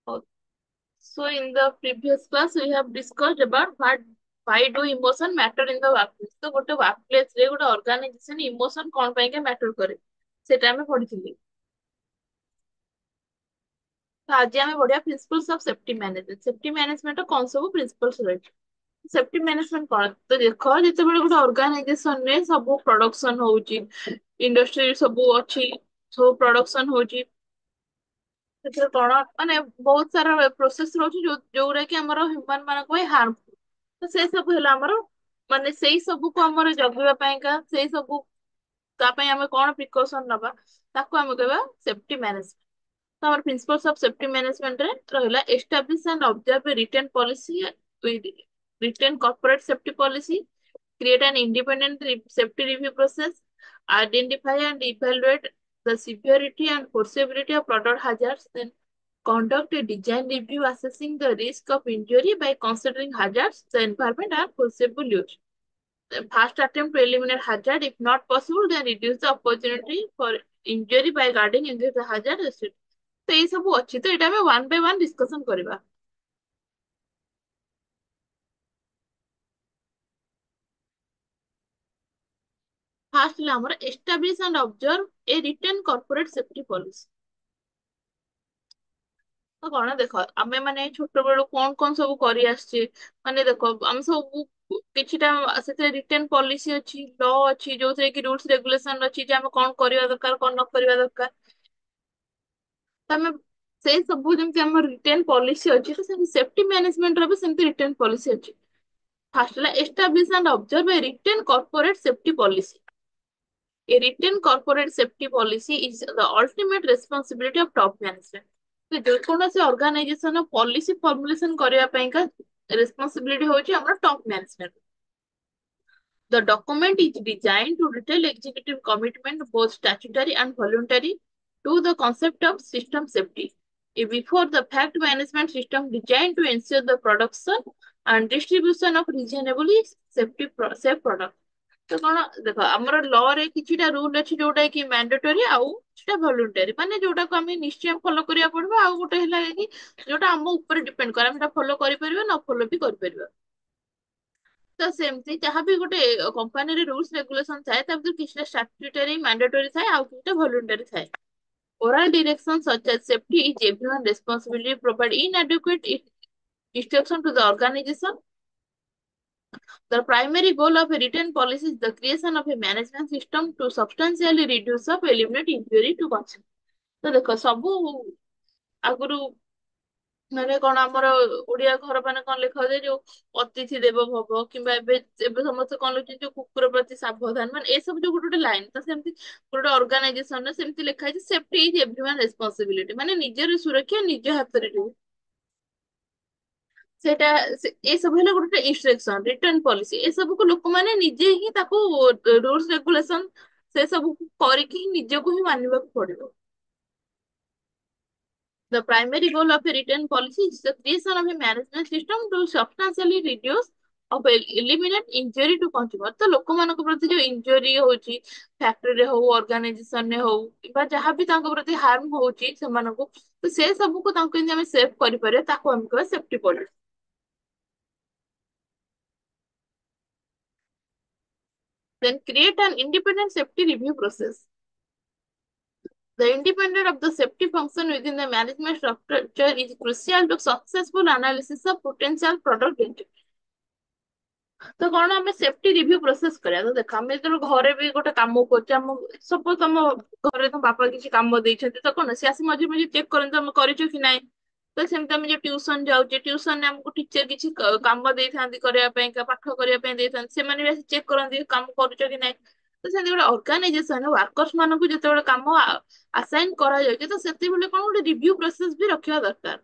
Oh, so in the previous class we have discussed about why do emotion matter in the workplace. तो ଗୋଟେ workplace ରେ ଗୋଟେ organization emotion କଣ ପାଇଁ matter କରେ ସେଟା ଆମେ ପଢିଥିଲି। ତ ଆଜି ଆମେ ପଢିବା principles of safety management. Safety management କଣ ସବୁ ପ୍ରିନ୍ସିପଲ୍ସ ରହିଛି। ସେଫ୍ଟି ମ୍ୟାନେଜମେଣ୍ଟ କଣ ତ ଦେଖ ଯେତେବେଳେ ଗୋଟେ ଅର୍ଗାନାଇଜେସନ ରେ ସବୁ ପ୍ରଡକ୍ସନ ହଉଛି, ଇଣ୍ଡଷ୍ଟ୍ରି ସବୁ ଅଛି, ସବୁ ପ୍ରଡକ୍ସନ ହଉଛି, ସେଥିରେ କଣ ମାନେ ବହୁତ ସାରା ପ୍ରୋସେସ ରହୁଛି ଯୋଉଗୁରା କି ଆମର ହ୍ୟୁମାନ ମାନଙ୍କ ପାଇଁ ହାର୍ମଫୁଲ। ତ ସେ ସବୁ ହେଲା ଆମର ମାନେ ସେଇ ସବୁକୁ ଆମର ଜଗିବା ପାଇଁକା ସେଇ ସବୁ ତା ପାଇଁ ଆମେ କଣ ପ୍ରିକସନ ନବା ତାକୁ ଆମେ କହିବା ସେଫ୍ଟି ମ୍ୟାନେଜମେଣ୍ଟ। ତ ଆମର ପ୍ରିନ୍ସିପଲ୍ସ ଅଫ ସେଫ୍ଟି ମ୍ୟାନେଜମେଣ୍ଟ ରେ ରହିଲା establish and observe a written policy with written corporate safety policy, create an independent safety review process, identify and evaluate the severity and foreseeability of product hazards, then conduct a design review assessing the risk of injury by considering hazards, the environment and foreseeable use. The first attempt to eliminate hazard, if not possible, then reduce the opportunity for injury by guarding against the hazard. ତ ଏଇ ସବୁ ଅଛି ତ ଏଇଟା ଆମେ one by one discussion କରିବା। First ହେଲା ଆମର establish and observe a written corporate safety policy. ତ କଣ ଦେଖ ଆମେ ମାନେ ଛୋଟ ବେଳୁ କଣ କଣ ସବୁ କରି ଆସିଛେ, ମାନେ ଦେଖ ଆମେ ସବୁ କିଛିଟା ସେଥିରେ ରିଟେନ୍ ପଲିସି ଅଛି, ଲ ଅଛି, ଯୋଉଥିରେ କି ରୁଲସ ରେଗୁଲେସନ ଅଛି ଯେ ଆମେ କଣ କରିବା ଦରକାର କଣ ନ କରିବା ଦରକାର। ତ ଆମେ ସେଇ ସବୁ ଯେମିତି ଆମର ରିଟେନ୍ ପଲିସି ଅଛି ତ ସେମିତି ସେଫ୍ଟି ମ୍ୟାନେଜମେଣ୍ଟ ର ବି ସେମିତି ରିଟେନ୍ ପଲିସି ଅଛି। ଫାର୍ଷ୍ଟ ହେଲା establish and observe a written corporate safety policy. A written corporate safety policy is the ultimate responsibility of top management. ତ ଯେକୌଣସି ଅର୍ଗାନାଇଜେସନ ପଲିସି ଫର୍ମୁଲେସନ କରିବା ପାଇଁକା ରେସ୍ପନ୍ସିବିଲିଟି ହଉଛି ଆମର top management. The document is designed to detail executive commitment, both statutory and voluntary, to the concept of system safety. A before the fact management system designed to ensure the production and distribution of reasonably safe product. ତ କଣ ଦେଖ ଆମର ଲ ରେ କିଛିଟା rule ଅଛି ଯୋଉଟା କି mandatory ଆଉ ସେଟା ଭଲୁଣ୍ଟାରୀ, ମାନେ ଯୋଉଟାକୁ ଆମେ ନିଶ୍ଚୟ ଫଲୋ କରିବାକୁ ପଡିବ, ଆଉ ଗୋଟେ ହେଲା କି ଯୋଉଟା ଆମ ଉପରେ ଡିପେଣ୍ଡ କରେ ଆମେ ସେଟା ଫଲୋ କରିପାରିବା ନ ଫଲୋ ବି କରିପାରିବା। ତ ସେମିତି ଯାହାବି ଗୋଟେ କମ୍ପାନୀରେ ରୁଲସ ରେଗୁଲେସନ ଥାଏ ତା ଭିତରେ କିଛିଟା ଷ୍ଟାଟ୍ୟୁଟରୀ ମ୍ୟାଣ୍ଡେଟୋରି ଥାଏ ଆଉ କିଛିଟା ଭଲୁଣ୍ଟାରୀ ଥାଏ। Oral direction such as safety is everyone's responsibility provide inadequate instruction to the organization. The primary goal of a written policy is the creation of a management system to substantially reduce or eliminate injury to consumer. ତ ଦେଖ ସବୁ ଆଗରୁ ମାନେ କଣ ଆମର ଓଡିଆ ଘର ମାନେ କଣ ଲେଖା ହୁଏ ଯୋଉ ଅତିଥି ଦେବ ଭବ, କିମ୍ବା ଏବେ ଏବେ ସମସ୍ତେ କଣ ଲେଖୁଛନ୍ତି ଯୋଉ କୁକୁର ପ୍ରତି ସାବଧାନ, ମାନେ ଏସବୁ ଯୋଉ ଗୋଟେ ଗୋଟେ ଲାଇନ ତ ସେମିତି ଗୋଟେ ଅର୍ଗାନାଇଜେସନରେ ସେମିତି ଲେଖା ହେଇଛି ସେଫ୍ଟି ଇଜ ଏଭ୍ରିୱାନ ରେସ୍ପନ୍ସିବିଲିଟି, ମାନେ ନିଜର ସୁରକ୍ଷା ନିଜ ହାତରେ ରୁହ। ସେଇଟା ଏସବୁ ହେଲା ଗୋଟେ ଇନଷ୍ଟ୍ରକ୍ସନ ରିଟର୍ନ ପଲିସି, ଏସବୁକୁ ଲୋକମାନେ ନିଜେ ହିଁ ତାକୁ ରୁଲସ ରେଗୁଲେସନ ସେ ସବୁ କରିକି ନିଜକୁ ହିଁ ମାନିବାକୁ ପଡିବ। The primary goal of a written policy is the creation of a management system to substantially reduce of eliminate injury to consumer। ତ ଲୋକମାନଙ୍କ ପ୍ରତି ଯୋଉ ଇଞ୍ଜୁରି ହଉଛି ଫ୍ୟାକ୍ଟ୍ରିରେ ହଉ ଅର୍ଗାନାଇଜେସନରେ ହଉ କିମ୍ବା ଯାହାବି ତାଙ୍କ ପ୍ରତି ହାର୍ମ ହଉଛି ସେମାନଙ୍କୁ, ତ ସେ ସବୁକୁ ତାଙ୍କୁ କେମିତି ଆମେ ସେଭ୍ କରିପାରିବା ତାକୁ ଆମେ କହିବା safety policy. Then create an independent safety review process. The independence of the safety function within the management structure is crucial to successful analysis of potential product danger। ତ କଣ ଆମେ ସେଫ୍ଟି ରିଭ୍ୟୁ ପ୍ରୋସେସ କରିବା, ତ ଦେଖ ଆମେ ଯେତେବେଳେ ଘରେ ବି ଗୋଟେ କାମ କରୁଛେ, ଆମ ସପୋଜ ତମ ଘରେ ତମ ବାପା କିଛି କାମ ଦେଇଛନ୍ତି ତ କଣ ସେ ଆସି ମଝିରେ ମଝିରେ ଚେକ୍ କରନ୍ତି ତମେ କରିଛ କି ନାଇଁ। ତ ସେମିତି ଆମେ ଯୋଉ ଟ୍ୟୁସନ ଯାଉଛେ ଟ୍ୟୁସନରେ ଆମକୁ ଟିଚର କିଛି କାମ ଦେଇଥାନ୍ତି କରିବା ପାଇଁ ପାଠ କରିବା ପାଇଁ ଦେଇଥାନ୍ତି, ସେମାନେ ବି ଆସି ଚେକ୍ କରନ୍ତି କାମ କରୁଛ କି ନାଇଁ। ତ ସେମିତି ଗୋଟେ ଅର୍ଗାନାଇଜେସନ ୱାର୍କର୍ସ ମାନଙ୍କୁ ଯେତେବେଳେ କାମ ଆସାଇନ କରାଯାଉଛି ତ ସେତେବେଳେ କଣ ଗୋଟେ ରିଭ୍ୟୁ ପ୍ରୋସେସ ବି ରଖିବା ଦରକାର।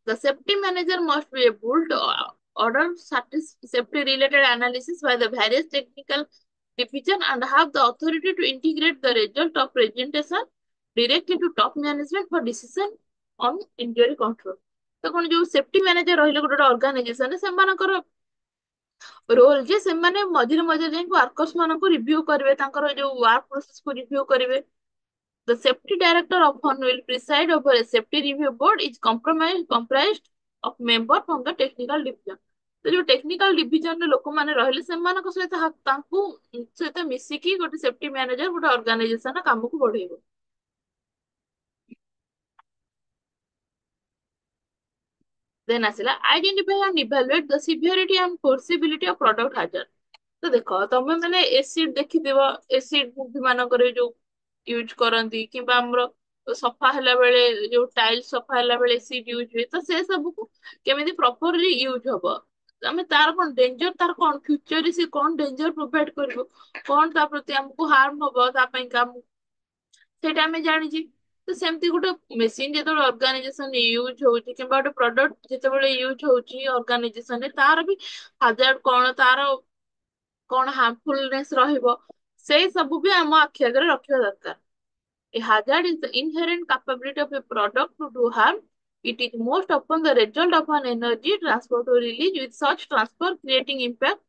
The safety manager must be able to order safety related analysis by the various technical division and have the authority to integrate the result of presentation directly to top management for decision on injury control। ତ କଣ ଯୋଉ safety manager ରହିଲେ ଗୋଟେ ଗୋଟେ ଅର୍ଗାନାଇଜେସନରେ ସେମାନଙ୍କର roll ଯେ ସେମାନେ ମଝିରେ ମଝିରେ ଯାଇକି ୱାର୍କର୍ସ ମାନଙ୍କୁ ରିଭ୍ୟୁ କରିବେ, ତାଙ୍କର ଯୋଉ ୱାର୍କ ପ୍ରୋସେସ କୁ ରିଭ୍ୟୁ କରିବେ। The safety director of one will preside over a safety review board is comprised of member from the technical division. ତ ଯୋଉ ଟେକ୍ନିକାଲ ଡିଭିଜନରେ ଲୋକମାନେ ରହିଲେ ସେମାନଙ୍କ ସହିତ ତାଙ୍କୁ ସହିତ ମିଶିକି ଗୋଟେ ସେଫ୍ଟି ମ୍ୟାନେଜର ଗୋଟେ ଅର୍ଗାନାଇଜେସନ କାମକୁ ବଢେଇବ। ଦେନ୍ ଆସିଲା identify and evaluate the severity and foreseeability of product hazard. ତ ଦେଖ ତମେ ମାନେ ଏସିଡ ଦେଖିଥିବ, ଏସିଡ ମୁଭି ମାନଙ୍କରେ ଯୋଉ ୟୁଜ କରନ୍ତି କିମ୍ବା ଆମର ସଫା ହେଲା ବେଳେ ଯୋଉ ଟାଇଲ ସଫା ହେଲା ବେଳେ ଏସିଡ ୟୁଜ ହୁଏ, ତ ସେ ସବୁକୁ କେମିତି ପ୍ରପରଲି ୟୁଜ ହବ, ଆମେ ତାର କଣ ଡେଞ୍ଜର, ତାର କଣ ଫ୍ୟୁଚରରେ ସେ କଣ ଡେଞ୍ଜର ପ୍ରୋଭାଇଡ କରିବ, କଣ ତା ପ୍ରତି ଆମକୁ ହାର୍ମ ହବ ତା ପାଇଁ କାମ, ସେଇଟା ଆମେ ଜାଣିଛେ। ତ ସେମିତି ଗୋଟେ ମେସିନ ଯେତେବେଳେ ଅର୍ଗାନାଇଜେସନ ୟୁଜ ହଉଛି କିମ୍ବା ଗୋଟେ ପ୍ରଡକ୍ଟ ଯେତେବେଳେ ୟୁଜ ହଉଛି ଅର୍ଗାନାଇଜେସନରେ, ତାର ବି ହାଜାର୍ଡ କଣ, ତାର କଣ ହାର୍ମଫୁଲନେସ ରହିବ, ସେଇ ସବୁ ବି ଆମ ଆଖି ଆଗରେ ରଖିବା ଦରକାର। A hazard is the inherent capability of a product to do harm. It is most often the result of an energy transport or release with such transfer creating impact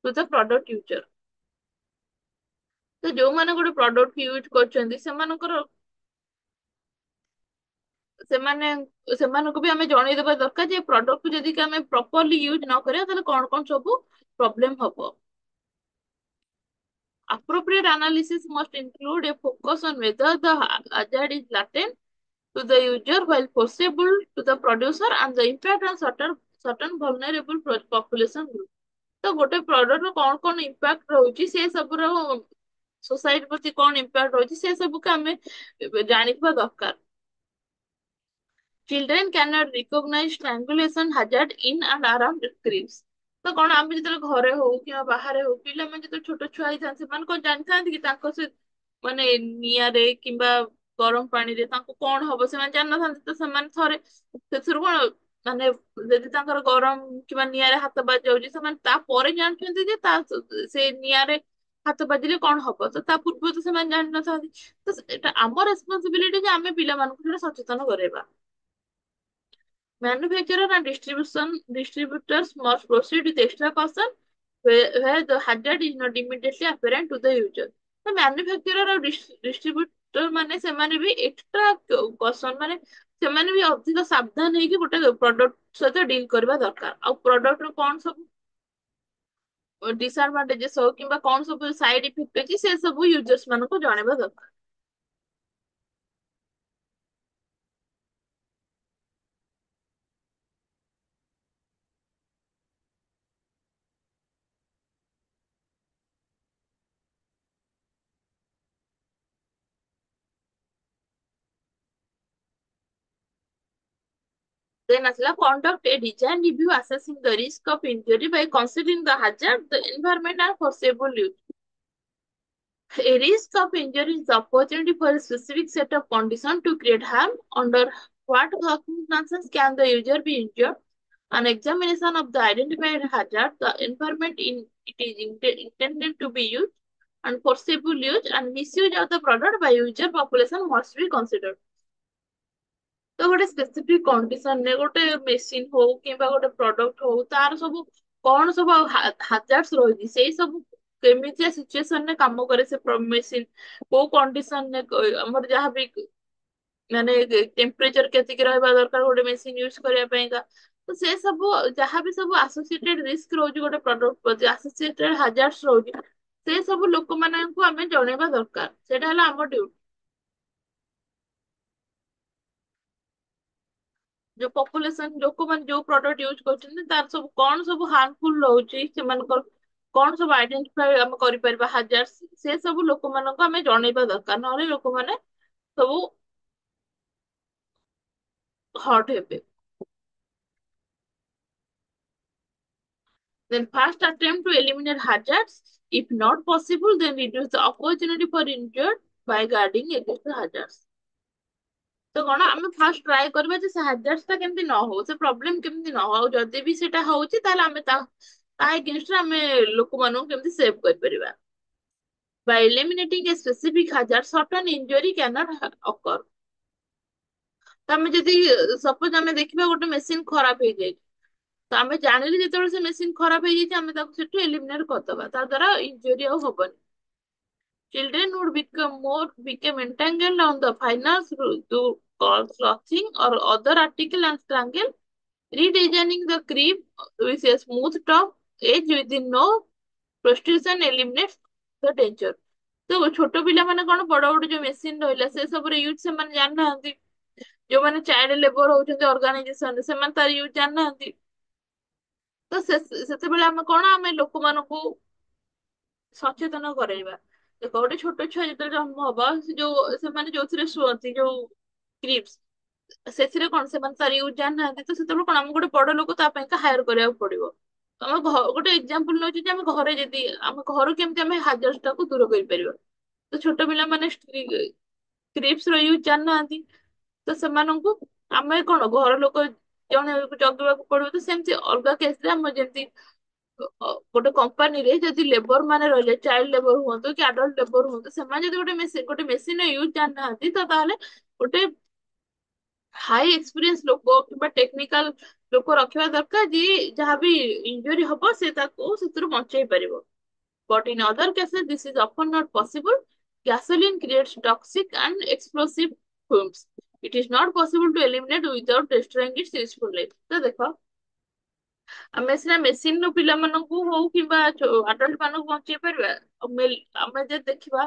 to the product user. ତ ଯୋଉମାନେ ଗୋଟେ product use କରୁଛନ୍ତି ସେମାନେ ସେମାନଙ୍କୁ ବି ଆମେ ଜଣେଇଦବା ଦରକାର ଯେ product ଯଦି କି ଆମେ ପ୍ରପରଲି ୟୁଜ ନ କରିବା ତାହେଲେ କଣ କଣ ସବୁ ପ୍ରୋବ୍ଲେମ ହବ। Appropriate analysis must include a focus on whether the hazard is latent to the user while foreseeable to the producer and the impact on certain vulnerable population group। ତ ଗୋଟେ product କଣ କଣ ଇମ୍ପାକ୍ଟ ରହୁଛି ସେ ସବୁର society ପ୍ରତି କଣ impact ରହୁଛି ସେ ସବୁକୁ ଆମେ ଜାଣିଥିବା ଦରକାର। Children cannot recognize strangulation hazard in and around creeps। ତ କଣ ଆମେ ଯେତେବେଳେ ଘରେ ହଉ କିମ୍ବା ବାହାରେ ହଉ ପିଲାମାନେ ଯେତେବେଳେ ଛୋଟ ଛୁଆ ହେଇଥାନ୍ତି ସେମାନେ କଣ ଜାଣିଥାନ୍ତି କି ତାଙ୍କ ସେ ମାନେ ନିଆଁରେ କିମ୍ବା ଗରମ ପାଣିରେ ତାଙ୍କୁ କଣ ହବ ସେମାନେ ଜାଣିନଥାନ୍ତି। ତ ସେମାନେ ଥରେ ସେଥିରୁ କଣ ମାନେ ଯଦି ତାଙ୍କର ଗରମ କିମ୍ବା ନିଆଁରେ ହାତ ବାଜି ଯାଉଛି ସେମାନେ ତାପରେ ଜାଣୁଛନ୍ତି ଯେ ସେ ନିଆଁରେ ହାତ ବାଜିଲେ କଣ ହବ, ତ ତା ପୂର୍ବରୁ ତ ସେମାନେ ଜାଣିନଥାନ୍ତି। ତ ଏଟା ଆମ ରେସପନ୍ସିବିଲିଟି ଯେ ଆମେ ପିଲାମାନଙ୍କୁ ସେଟା ସଚେତନ କରାଇବା। Manufacturer and distributors must proceed with extra caution where the hazard is not immediately apparent to the user। ତ ମ୍ୟାନୁଫ୍ୟାକ୍ଚରର ଆଉ ଡିଷ୍ଟ୍ରିବ୍ୟୁଟର ମାନେ ସେମାନେ ବି ଏକ୍ସଟ୍ରା କସନ ମାନେ ସେମାନେ ବି ଅଧିକ ସାବଧାନ ହେଇକି ଗୋଟେ ପ୍ରଡକ୍ଟ ସହିତ ଡିଲ୍ କରିବା ଦରକାର। ଆଉ ପ୍ରଡକ୍ଟର କଣ ସବୁ ଡିସଆଡଭାଣ୍ଟେଜେସ୍ ହଉ କିମ୍ବା କଣ ସବୁ ସାଇଡ ଇଫେକ୍ଟ ଅଛି ସେ ସବୁ ୟୁଜର୍ସ ମାନଙ୍କୁ ଜଣେଇବା ଦରକାର। Then ଆସିଲା conduct a design review assessing the risk of injury by considering the hazard, the environment and foreseeable use। A risk of injury is the opportunity for a specific set of conditions to create harm. Under what circumstances can the user be injured? An examination of the identified hazard, the environment in it is intended to be used, and foreseeable use and misuse of the product by user population must be considered। ତ ଗୋଟେ specific କଣ୍ଡିସନରେ ଗୋଟେ machine ହଉ କିମ୍ବା ଗୋଟେ product ହଉ ତାର ସବୁ କଣ ସବୁ ହାଜାର୍ଡସ ରହିଛି ସେଇ ସବୁ କେମିତିଆ ସିଚୁଏସନରେ କାମ କରେ ସେ ମେସିନ, କୋଉ କଣ୍ଡିସନରେ ଆମର ଯାହାବି ମାନେ ଟେମ୍ପରେଚର କେତିକି ରହିବା ଦରକାର ଗୋଟେ ମେସିନ ୟୁଜ କରିବା ପାଇଁକା, ତ ସେ ସବୁ ଯାହାବି ସବୁ ଆସୋସିଏଟେଡ ରିସ୍କ ରହୁଛି ଗୋଟେ ପ୍ରଡକ୍ଟ ପ୍ରତି ଆସୋସିଏଟେଡ ହାଜାର୍ଡସ ରହୁଛି ସେ ସବୁ ଲୋକମାନଙ୍କୁ ଆମେ ଜଣେଇବା ଦରକାର, ସେଇଟା ହେଲା ଆମ ଡ୍ୟୁଟି। ଯୋଉ ପପୁଲେସନ ଲୋକମାନେ ଯୋଉ ପ୍ରଡକ୍ଟ ୟୁଜ କରୁଛନ୍ତି ତାର ସବୁ କଣ ସବୁ ହାର୍ମଫୁଲ ରହୁଛି ସେମାନଙ୍କର କଣ ସବୁ ଆଇଡେଣ୍ଟିଫାଇ ଆମେ କରିପାରିବା ହାଜାର୍ଡ, ସେ ସବୁ ଲୋକମାନଙ୍କୁ ଆମେ ଜଣେଇବା ଦରକାର, ନହେଲେ ଲୋକମାନେ ସବୁ ହଟ୍ ହେବେ। Then first attempt to eliminate hazards. If not possible, then reduce the opportunity for injured by guarding against the hazards। ତ କଣ ଆମେ ଫାଷ୍ଟ ଟ୍ରାଏ କରିବା ଯେ ସେ ହାଜାର୍ଡ ଟା କେମିତି ନ ହଉ, ସେ ପ୍ରୋବ୍ଲେମ କେମିତି ନ ହଉ, ଯଦି ବି ସେଇଟା ହଉଛି ତାହେଲେ ଆମେ ତା ଏଗେନଷ୍ଟରେ ଆମେ ଲୋକମାନଙ୍କୁ କେମିତି ସେଭ୍ କରିପାରିବା। By eliminating a specific hazard, certain injury cannot occur। ତ ଆମେ ଯଦି ସପୋଜ ଆମେ ଦେଖିବା ଗୋଟେ ମେସିନ ଖରାପ ହେଇଯାଇଛି, ତ ଆମେ ଜାଣିଲେ ଯେତେବେଳେ ସେ ମେସିନ ଖରାପ ହେଇଯାଇଛି ଆମେ ତାକୁ ସେଠୁ ଏଲିମିନେଟ କରିଦବା, ତା ଦ୍ଵାରା ଇଞ୍ଜୁରି ଆଉ ହବନି। Children would become entangled on the finance to cause clothing or other article and strangle, redesigning the cream with a smooth top edge within no prostitution eliminates the danger। ତ ଛୋଟ ପିଲାମାନେ କଣ ବଡ ବଡ ଯୋଉ ମେସିନ ରହିଲା ସେ ସବୁର ୟୁଜ ସେମାନେ ଜାଣିନାହାନ୍ତି। ଯୋଉମାନେ ଚାଇଲ୍ଡ ଲେବର ହଉଛନ୍ତି ଅର୍ଗାନାଇଜେସନ ସେମାନେ ତାର ୟୁଜ ଜାଣିନାହାନ୍ତି। ତ ସେତେବେଳେ ଆମେ କଣ ଆମେ ଲୋକମାନଙ୍କୁ ସଚେତନ କରେଇବା। ଦେଖ ଗୋଟେ ଛୋଟ ଛୁଆ ଯେତେବେଳେ ଜନ୍ମ ହବ ସେ ଯୋଉ ସେମାନେ ଯୋଉଥିରେ ଶୁଅନ୍ତି ଯୋଉ କ୍ରିପ୍ସ ସେଥିରେ କଣ ସେମାନେ ତାର ୟୁଜ ଜାଣିନାହାନ୍ତି। ତ ସେତେବେଳେ କଣ ଆମକୁ ଗୋଟେ ବଡ ଲୋକ ତା ପାଇଁକା ହାୟାର କରିବାକୁ ପଡିବ। ଆମେ ଗୋଟେ ଏକ୍ସାମ୍ପଲ ନଉଛି ଯେ ଆମେ ଘରେ ଯଦି ଆମ ଘରୁ କେମିତି ଆମେ ହାଜର ଟାକୁ ଦୂର କରିପାରିବା। ତ ଛୋଟ ପିଲାମାନେ କ୍ରିପ୍ସ ର ୟୁଜ ଜାଣିନାହାନ୍ତି। ତ ସେମାନଙ୍କୁ ଆମେ କଣ ଘର ଲୋକ ଜଣେ ଜଗିବାକୁ ପଡିବ। ତ ସେମିତି ଅଲଗା କେସରେ ଆମର ଯେମିତି ଗୋଟେ କମ୍ପାନୀରେ ଯଦି ଲେବର ମାନେ ରହିଲେ ଚାଇଲ୍ଡ ଲେବର ହୁଅନ୍ତୁ କି ଆଡଲ୍ଟ ଲେବର ହୁଅନ୍ତୁ ସେମାନେ ଯଦି ଗୋଟେ ମେସିନ ୟୁଜ ଜାଣିନାହାନ୍ତି ତ ତାହେଲେ ଗୋଟେ ହାଇ ଏକ୍ସପିରିଏନ୍ସ ଲୋକ କିମ୍ବା ଟେକ୍ନିକାଲ ଲୋକ ରଖିବା ଦରକାର ଯିଏ ଯାହାବି ଇଞ୍ଜୁରୀ ହବ ସେ ତାକୁ ସେଥିରୁ ବଞ୍ଚେଇ ପାରିବ। But in other cases, this is often not possible. Gasoline creates toxic and explosive fumes. It is not possible to eliminate without destroying its useful life। ତ ଦେଖ ଆମେ ସିନା ମେସିନ ରୁ ପିଲାମାନଙ୍କୁ ହଉ କିମ୍ବା ଆଡଲ୍ଟ ମାନଙ୍କୁ ବଞ୍ଚେଇ ପାରିବା। ଆମେ ଯଦି ଦେଖିବା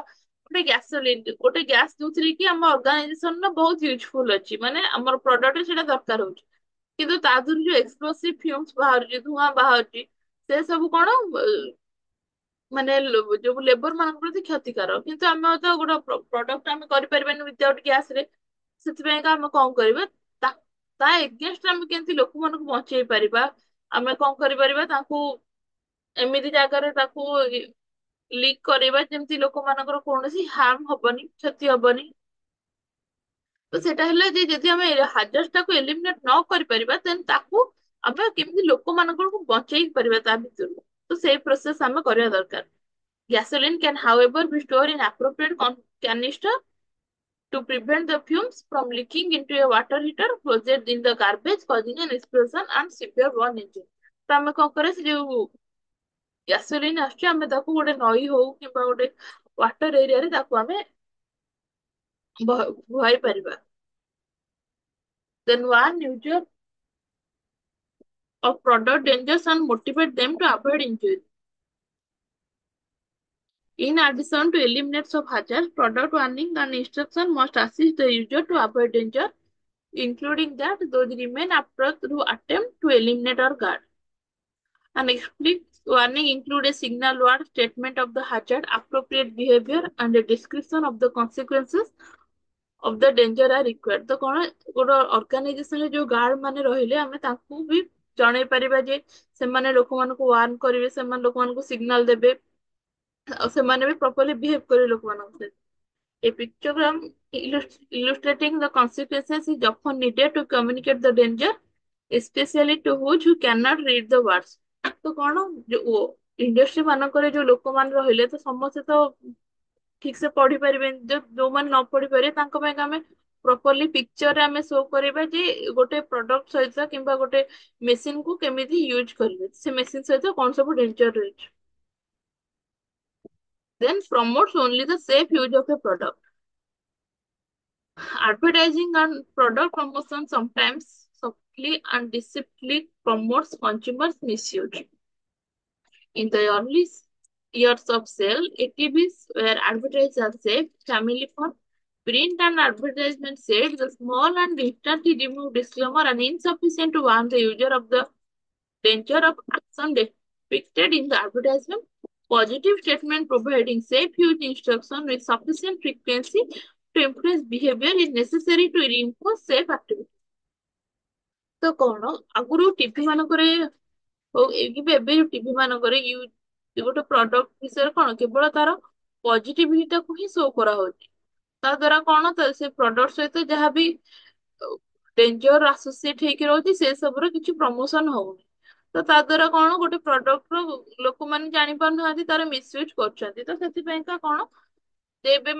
ଗୋଟେ ଗୋଟେ ଗ୍ୟାସ ଯୋଉଥିରେ କି ଆମ ଅର୍ଗାନାଇଜେସନ ର ବହୁତ ୟୁଜଫୁଲ ଅଛି ମାନେ ଆମର ପ୍ରଡକ୍ଟ ସେଇଟା ଦରକାର ହଉଛି। କିନ୍ତୁ ତା ଦେହରୁ ଯୋଉ ଏକ୍ସପ୍ଲୋସିଭ ଫ୍ୟୁମ୍ସ ବାହାରୁଛି ଧୂଆଁ ବାହାରୁଛି ସେ ସବୁ କଣ ମାନେ ଯୋଉ ଲେବର ମାନଙ୍କ ପ୍ରତି କ୍ଷତିକାର। କିନ୍ତୁ ଆମେ ତ ଗୋଟେ ପ୍ରଡକ୍ଟ ଆମେ କରିପାରିବାନି ୱିଦାଉଟ୍ ଗ୍ୟାସ ରେ। ସେଥିପାଇଁକା ଆମେ କଣ କରିବା ତା ତା ଏଗେନଷ୍ଟ ଆମେ କେମିତି ଲୋକମାନଙ୍କୁ ବଞ୍ଚେଇ ପାରିବା। ଆମେ କଣ କରିପାରିବା ତାଙ୍କୁ ଏମିତି ଜାଗାରେ ତାକୁ ଲିକ୍ କରିବା ଯେମିତି ଲୋକମାନଙ୍କର କୌଣସି ହାର୍ମ ହବନି କ୍ଷତି ହବନି। ତ ସେଇଟା ହେଲା ଯେ ଯଦି ଆମେ ହାଜର ଟାକୁ ଏଲିମିନେଟ ନ କରିପାରିବା ଦେନ୍ ତାକୁ ଆମେ କେମିତି ଲୋକମାନଙ୍କୁ ବଞ୍ଚେଇ ପାରିବା ତା ଭିତରୁ। ତ ସେଇ ପ୍ରୋସେସ ଆମେ କରିବା ଦରକାର। Gasoline can, however, be stored in appropriate canister to prevent the fumes from leaking into a water heater closed in the garbage, causing an explosion and severe burn injury। ତ ଆମେ କଣ କରିବା ସେ ଯୋଉ ଗ୍ୟାସୋଲିନ ଆସୁଛି ଆମେ ତାକୁ ଗୋଟେ ନଈ ହଉ କିମ୍ବା ଗୋଟେ ୱାଟର ଏରିଆରେ ତାକୁ ଆମେ ଭୁଆଇ ପାରିବା। Then one user of product dangers and motivate them to avoid injury। In addition to eliminates of hazard, product warning and instruction must assist the user to avoid danger, including that those remain after through attempt to eliminate or guard। An explicit warning include a signal word, statement of the hazard, appropriate behavior, and a description of the consequences of the danger are required। ତ କଣ ଗୋଟେ ଅର୍ଗାନାଇଜେସନରେ ଯୋଉ guard ମାନେ ରହିଲେ ଆମେ ତାଙ୍କୁ ବି ଜଣେଇ ପାରିବା ଯେ ସେମାନେ ଲୋକମାନଙ୍କୁ ୱାର୍ନ କରିବେ ସେମାନେ ଲୋକମାନଙ୍କୁ ସିଗ୍ନାଲ ଦେବେ ଆଉ ସେମାନେ ବି ପ୍ରପରଲି ବିହେଭ କରିବେ ଲୋକମାନଙ୍କ ସହିତ। A pictogram illustrating the consequences is often needed to communicate the danger, especially to those who cannot read the words। ତ କଣ ଯୋଉ ଇଣ୍ଡଷ୍ଟ୍ରି ମାନଙ୍କରେ ଯୋଉ ଲୋକମାନେ ରହିଲେ ତ ସମସ୍ତେ ତ ଠିକ ସେ ପଢି ପାରିବେନି। ଯୋଉମାନେ ନ ପଢି ପାରିବେ ତାଙ୍କ ପାଇଁ ଆମେ ପ୍ରପରଲି ପିକ୍ଚରରେ ଆମେ ଶୋ କରିବା ଯେ ଗୋଟେ ପ୍ରଡକ୍ଟ ସହିତ କିମ୍ବା ଗୋଟେ ମେସିନ କୁ କେମିତି ୟୁଜ କରିବେ ସେ ମେସିନ ସହିତ କଣ ସବୁ ଡେଞ୍ଜର ରହିଛି। Then promotes only the safe use of a product। Advertising and product promotion sometimes subtly and deceitfully promotes consumers' misuse। In the early years of sale, ATVs were advertised as safe, family fun. Print and advertisement said the small and instantly removed disclaimer and insufficient to warn the user of the danger of action depicted in the advertisement. Positive statement providing safe use instruction with sufficient frequency to influence behavior is necessary to reinforce safe activity। ତ କଣ ଆଗରୁ TV ମାନଙ୍କରେ ହଉ ଏବେ TV ମାନଙ୍କରେ ଗୋଟେ product ବିଷୟରେ କଣ କେବଳ ତାର ପଜିଟିଭିଟାକୁ ହିଁ ଶୋ କରାହଉଛି। ତା ଦ୍ଵାରା କଣ ସେ ପ୍ରଡକ୍ଟ ସହିତ ଯାହାବି ଡେଞ୍ଜର ଆସୋସିଏଟ ହେଇକି ରହୁଛି ସେ ସବୁର କିଛି ପ୍ରମୋସନ ହଉନି। ତ ତା ଦ୍ଵାରା କଣ ଗୋଟେ ପ୍ରଡକ୍ଟ ର ଲୋକମାନେ ଜାଣି ପାରୁନାହାନ୍ତି ତାର ମିସୟୁଜ କରୁଛନ୍ତି। ତ ସେଥିପାଇଁକା କଣ ଯେ ଏବେ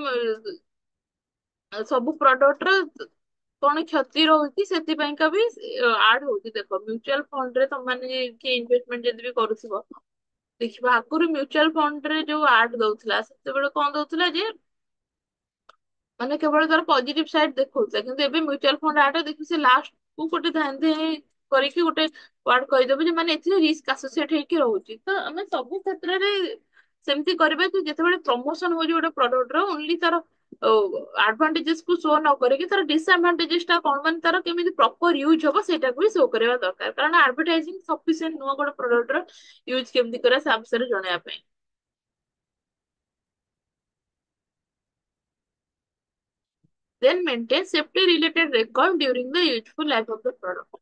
ସବୁ ପ୍ରଡକ୍ଟ ର କଣ କ୍ଷତି ରହୁଛି ସେଥିପାଇଁକା ବି ଆଡ ହଉଛି। ଦେଖ ମ୍ୟୁଚୁଆଲ ଫଣ୍ଡ ରେ ତମାନେ କିଏ ଇନଭେଷ୍ଟମେଣ୍ଟ ଯଦି ବି କରୁଥିବ ଦେଖିବା ଆଗରୁ ମ୍ୟୁଚୁଆଲ ଫଣ୍ଡ ରେ ଯୋଉ ଆଡ ଦଉଥିଲା ସେତେବେଳେ କଣ ଦଉଥିଲା ଯେ ମାନେ କେବଳ ତାର ପଜିଟିଭ ସାଇଡ ଦେଖଉଥିଲା, କିନ୍ତୁ ଏବେ ମ୍ୟୁଚୁଆଲ ଫଣ୍ଡ ଆଡ ଦେଖି ସେ ଲାଷ୍ଟ କୁ ଗୋଟେ ଧାଇଁ ଧାଇଁ କରିକି ଗୋଟେ ୱାର୍ଡ କହିଦେବୁ ଯେ ମାନେ ଏଥିରେ ରିସ୍କ ଆସୋସିଏଟ ହେଇକି ରହୁଛି। ତ ଆମେ ସବୁ କ୍ଷେତ୍ରରେ ସେମିତି କରିବା କି ଯେତେବେଳେ ପ୍ରମୋସନ ହଉଛି ଗୋଟେ ପ୍ରଡକ୍ଟ ର ଓନ୍ଲି ତାର ଆଡଭାଣ୍ଟେଜେସ୍ କୁ ଶୋ ନ କରିକି ତାର ଡିସଆଡଭାଣ୍ଟେଜେସ୍ ଟା କଣ, ମାନେ ତାର କେମିତି ପ୍ରପର ୟୁଜ ହବ ସେଇଟାକୁ ବି ଶୋ କରିବା ଦରକାର, କାରଣ ଆଡଭର୍ଟାଇଜିଂ ସଫିସିଏଣ୍ଟ ନୁହଁ ଗୋଟେ ପ୍ରଡକ୍ଟ ର ୟୁଜ କେମିତି କରିବା ସେ ବିଷୟରେ ଜଣେଇବା ପାଇଁ। Then maintain safety related record during the useful life of the product.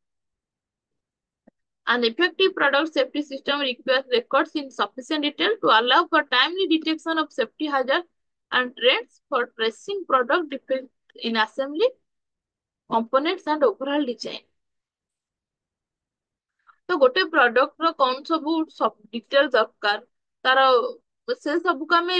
An effective product safety system requires records in sufficient detail to allow for timely detection of safety hazards and trends for tracing product defects in assembly, components and overall design. ତ ଗୋଟେ product ର କଣ ସବୁ detail ଦରକାର, ତାର ସେ ସବୁକୁ ଆମେ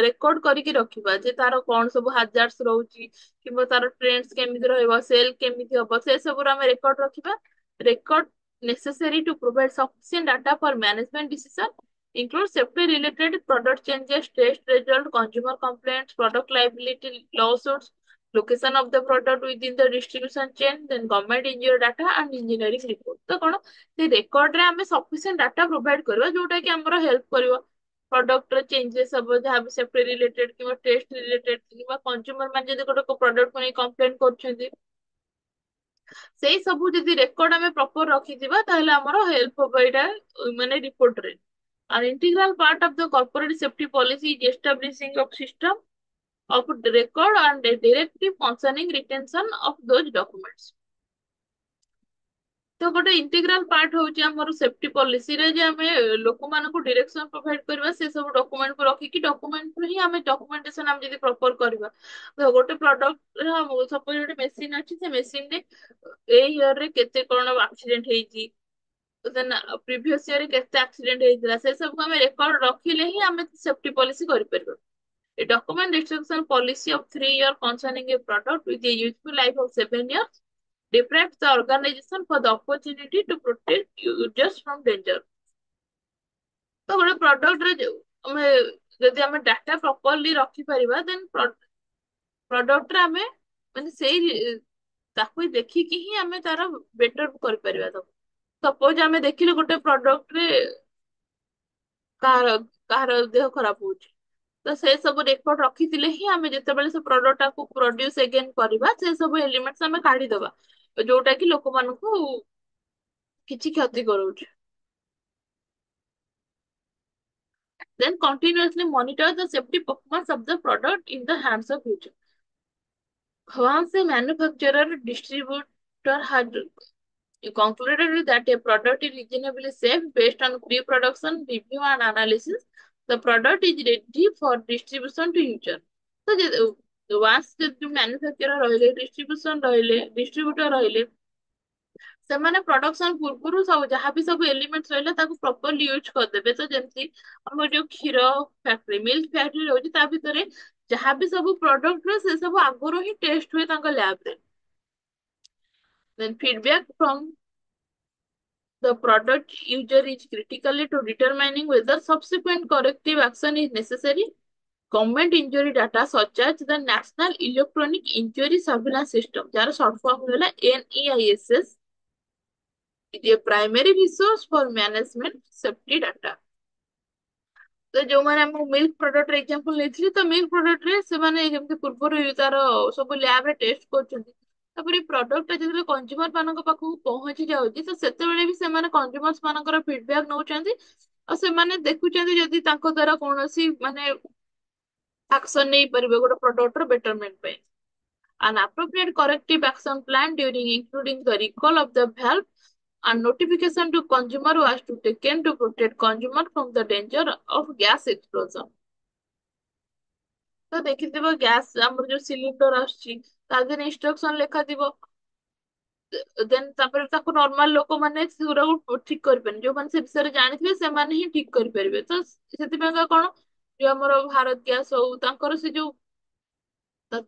ରେକର୍ଡ କରିକି ରଖିବା ଯେ ତାର କଣ ସବୁ ହାଜାର୍ଡସ୍ ରହୁଛି କିମ୍ବା ତାର ଟ୍ରେଣ୍ଡସ୍ କେମିତି ରହିବ, ସେଲ କେମିତି ହବ, ସେ ସବୁର ଆମେ ରେକର୍ଡ ରଖିବା। Record necessary to provide sufficient data for management decision include safety related product changes, test result, consumer complaints, product liability lawsuits, location of the product within the distribution chain, then government injury data and engineering report। ତ କଣ ସେ ରେକର୍ଡରେ ଆମେ sufficient data provide କରିବା ଯୋଉଟା କି ଆମର help କରିବ ପ୍ରଡକ୍ଟର ଚେଞ୍ଜେସ୍ ହବ ଯାହା ବି ସେଫ୍ଟି ରିଲେଟେଡ କିମ୍ବା ଟେଷ୍ଟ ରିଲେଟେଡ କିମ୍ବା କନଜ୍ୟୁମର ମାନେ ଯଦି ଗୋଟେ ପ୍ରଡକ୍ଟ ନେଇ କମ୍ପ୍ଲେନ କରୁଛନ୍ତି, ସେଇ ସବୁ ଯଦି ରେକର୍ଡ ଆମେ ପ୍ରପର ରଖିଥିବା ତାହେଲେ ଆମର ହେଲ୍ପ ହବ ଏଇଟା ମାନେ ରିପୋର୍ଟରେ। An integral part of the corporate safety policy is establishing of system of record and a directive concerning retention of those documents। ତ ଗୋଟେ ଇଣ୍ଟିଗ୍ରାଲ ପାର୍ଟ ହଉଛି ଆମର ସେଫ୍ଟି ପଲିସିରେ ଯେ ଆମେ ଲୋକମାନଙ୍କୁ ଡିରେକ୍ସନ ପ୍ରୋଭାଇଡ କରିବା ସେ ସବୁ ଡକୁମେଣ୍ଟକୁ ରଖିକି ଡକୁମେଣ୍ଟରୁ ହିଁ ଆମେ ଡକୁମେଣ୍ଟେସନ ଆମେ ଯଦି ପ୍ରପର କରିବା। ତ ଗୋଟେ ପ୍ରଡକ୍ଟ ସପୋଜ ଗୋଟେ ମେସିନ ଅଛି, ସେ ମେସିନରେ ଏଇ ଇୟରରେ କେତେ କଣ ଆକ୍ସିଡେଣ୍ଟ ହେଇଛି, ଦେନ୍ ପ୍ରିଭିୟସ ଇୟରରେ କେତେ ଆକ୍ସିଡେଣ୍ଟ ହେଇଥିଲା, ସେ ସବୁ ଆମେ ରେକର୍ଡ ରଖିଲେ ହିଁ ଆମେ ସେଫ୍ଟି ପଲିସି କରିପାରିବା। A document restriction policy of 3 years concerning a product with a useful life of 7 years deprives the organization for the opportunity to protect users from danger। ତ ଗୋଟେ ପ୍ରଡକ୍ଟରେ ଆମେ ଯଦି ଆମେ ଡାଟା ପ୍ରପରଲି ରଖିପାରିବା ଦେନ୍ ପ୍ରଡକ୍ଟରେ ଆମେ ମାନେ ସେଇ ତାକୁ ଦେଖିକି ହିଁ ଆମେ ତାର ବେଟର କରିପାରିବା ତାକୁ। ସପୋଜ ଆମେ ଦେଖିଲେ ଗୋଟେ ପ୍ରଡକ୍ଟରେ କାହାର କାହାର ଦେହ ଖରାପ ହଉଛି, ତ ସେ ସବୁ ରେକର୍ଡ ରଖିଥିଲେ ହିଁ ଆମେ ଯେତେବେଳେ ସେ ପ୍ରଡକ୍ଟ ଟାକୁ ପ୍ରଡ୍ୟୁସ ଏଗେନ କରିବା ସେ ସବୁ ଏଲିମେଣ୍ଟସ ଆମେ କାଢିଦବା ଯୋଉଟା କି ଲୋକମାନଙ୍କୁ କିଛି କ୍ଷତି କରଉଛି। Then continuously monitor the safety performance of the product in the hands of user। Once a manufacturer distributor had concluded that a product is reasonably safe based on pre-production review and analysis, the product is ready for distribution to user। ତ once ଯଦି ମ୍ୟାନୁଫାକ୍ଚର ରହିଲେ, distribution ରହିଲେ, distributor ରହିଲେ, ସେମାନେ production ପୂର୍ବରୁ ସବୁ ଯାହାବି ସବୁ ଏଲିମେଣ୍ଟ ରହିଲା ତାକୁ ପ୍ରପରଲି ୟୁଜ କରିଦେବେ। ତ ଯେମିତି ଆମର ଯୋଉ କ୍ଷୀର ଫ୍ୟାକ୍ଟ୍ରି ମିଲ୍କ ଫ୍ୟାକ୍ଟ୍ରି ରହୁଛି ତା ଭିତରେ ଯାହାବି ସବୁ ପ୍ରଡକ୍ଟ ର ସେ ସବୁ ଆଗରୁ ହିଁ ଟେଷ୍ଟ ହୁଏ ତାଙ୍କ ଲ୍ୟାବରେ। Then feedback from the product user is critically to determining whether subsequent corrective action is necessary। Government injury data such as the National Electronic Injury Surveillance System ଯାହାର short form ହେଲା NEISS is a primary resource for management safety data। ତ ଯୋଉମାନେ ଆମ milk ପ୍ରଡକ୍ଟର example ନେଇଥିଲି, ତ milk ପ୍ରଡକ୍ଟରେ ସେମାନେ ଯେମିତି ପୂର୍ବରୁ ତାର ସବୁ ଲ୍ୟାବରେ ଟେଷ୍ଟ କରୁଛନ୍ତି, ତାପରେ ପ୍ରଡକ୍ଟଟା ଯେତେବେଳେ କନଜ୍ୟୁମର ମାନଙ୍କ ପାଖକୁ ପହଞ୍ଚି ଯାଉଛି ତ ସେତେବେଳେ ବି ସେମାନେ କନଜ୍ୟୁମର୍ସ ମାନଙ୍କର ଫିଡବ୍ୟାକ ନଉଛନ୍ତି ଆଉ ସେମାନେ ଦେଖୁଛନ୍ତି ଯଦି ତାଙ୍କ ଦ୍ଵାରା କୌଣସି ମାନେ ଆକ୍ସନ ନେଇପାରିବେ ଗୋଟେ ପ୍ରଡକ୍ଟର ବେଟରମେଣ୍ଟ ପାଇଁ। An appropriate corrective action plan during including the recall of the valve and notification to consumer was to taken to protect consumer from the danger of gas explosion। ତ ଦେଖିଥିବ ଗ୍ୟାସ ଆମର ଯୋଉ cylinder ଆସୁଛି ତା ଦେହରେ instruction ଲେଖାଥିବ, ଦେନ୍ ତାପରେ ତାକୁ normal ଲୋକମାନେ ସେଗୁଡାକୁ ଠିକ କରିପାରିବେନି, ଯୋଉମାନେ ସେ ବିଷୟରେ ଜାଣିଥିବେ ସେମାନେ ହିଁ ଠିକ କରିପାରିବେ। ତ ସେଥିପାଇଁକା କଣ ଯୋଉ ଆମର ଭାରତ ଗ୍ୟାସ ହଉ ତାଙ୍କର ସେ ଯୋଉ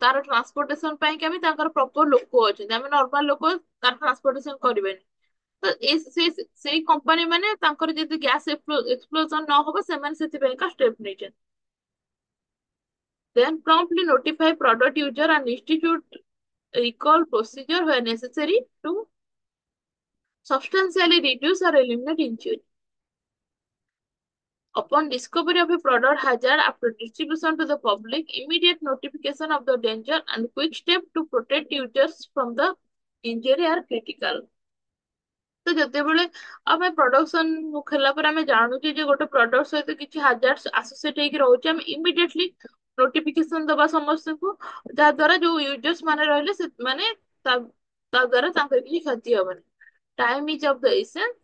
ତାର ଟ୍ରାନ୍ସପୋର୍ଟେସନ ପାଇଁ ବି ତାଙ୍କର ପ୍ରପର ଲୋକ ଅଛନ୍ତି, ଆମେ ନର୍ମାଲ ଲୋକ ତାର ଟ୍ରାନ୍ସପୋର୍ଟେସନ କରିବେନି। ତ ସେଇ କମ୍ପାନୀ ମାନେ ତାଙ୍କର ଯଦି ଗ୍ୟାସ ଏକ୍ସପ୍ଲୋଜନ ନ ହବ ସେମାନେ ସେଥିପାଇଁକା ଷ୍ଟେପ ନେଇଛନ୍ତି। Then promptly notify product user and institute recall procedure where necessary to substantially reduce or eliminate injury. Upon discovery of a product hazard after distribution to the public, immediate notification of the danger and quick step to protect users from the injury are critical. ତ ଯେତେବେଳେ ଆମେ production ହେଲା ପରେ ଆମେ ଜାଣୁଛେ ଯେ ଗୋଟେ product ସହିତ କିଛି ହାଜାର୍ଡ ଆସୋସିଏଟ ହେଇକି ରହୁଛି, ଆମେ ଇମିଡିଏଟଲି ନୋଟିଫିକେଶନ ଦବା ସମସ୍ତଙ୍କୁ, ଯାହା ଦ୍ୱାରା ଯୋଉ ୟୁଜର୍ସ ମାନେ ରହିଲେ ସେମାନେ ତା ତା ଦ୍ୱାରା ତାଙ୍କର କିଛି କ୍ଷତି ହବନି। Time ease of the essence,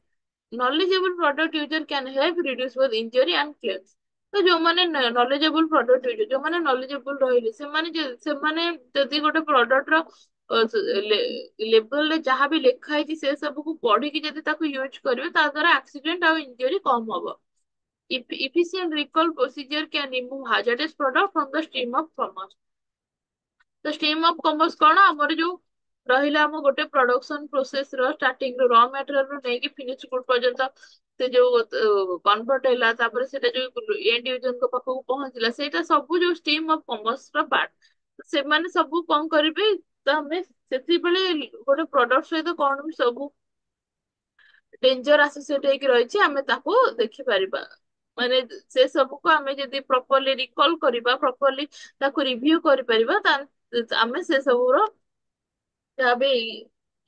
knowledgeable product user can help reduce both injury and claims। ତ ଯୋଉମାନେ knowledgeable product user, ଯୋଉମାନେ knowledgeable ରହିଲେ, ସେମାନେ ଯଦି ଗୋଟେ ପ୍ରଡକ୍ଟ ର ଲେବଲରେ ଯାହା ବି ଲେଖା ହେଇଛି ସେ ସବୁକୁ ପଢିକି ଯଦି ତାକୁ ୟୁଜ କରିବେ, ତା ଦ୍ୱାରା ଆକ୍ସିଡେଣ୍ଟ ଆଉ ଇଞ୍ଜୁରୀ କମ ହବ। Efficient recall procedure can remove hazardous product from the stream of commerce। ତ ଷ୍ଟ୍ରିମ୍ ଅଫ କମର୍ସ କଣ, ଆମର ଯୋଉ ରହିଲା ଆମ ଗୋଟେ ପ୍ରଡକ୍ସନ ପ୍ରୋସେସ ର ଷ୍ଟାର୍ଟିଂ ରୁ ର ମେଟେରିଆଲ ରୁ ନେଇକି ଫିନିଶ ଗୁଡ ପର୍ଯ୍ୟନ୍ତ, ସେ ଯୋଉ କନଭର୍ଟ ହେଲା, ତାପରେ ସେଟା ଯୋଉ ଏଣ୍ଡ ୟୁଜରଙ୍କ ପାଖକୁ ପହଞ୍ଚିଲା, ସେଇଟା ସବୁ ଯୋଉ ଷ୍ଟ୍ରିମ୍ ଅଫ କମର୍ସ ର ପାର୍ଟ। ସେମାନେ ସବୁ କଣ କରିବେ, ତ ଆମେ ସେତେବେଳେ ଗୋଟେ ପ୍ରଡକ୍ଟ ସହିତ କଣ ବି ସବୁ ଡେଞ୍ଜର ଆସୋସିଏଟ ହେଇକି ରହିଛି ଆମେ ତାକୁ ଦେଖିପାରିବା। ମାନେ ସେ ସବୁକୁ ଆମେ ଯଦି ପ୍ରପରଲି ରିକଲ କରିବା, ପ୍ରପରଲି ତାକୁ ରିଭ୍ୟୁ କରିପାରିବା, ତାହେଲେ ଆମେ ସେ ସବୁର ଯାହା ବି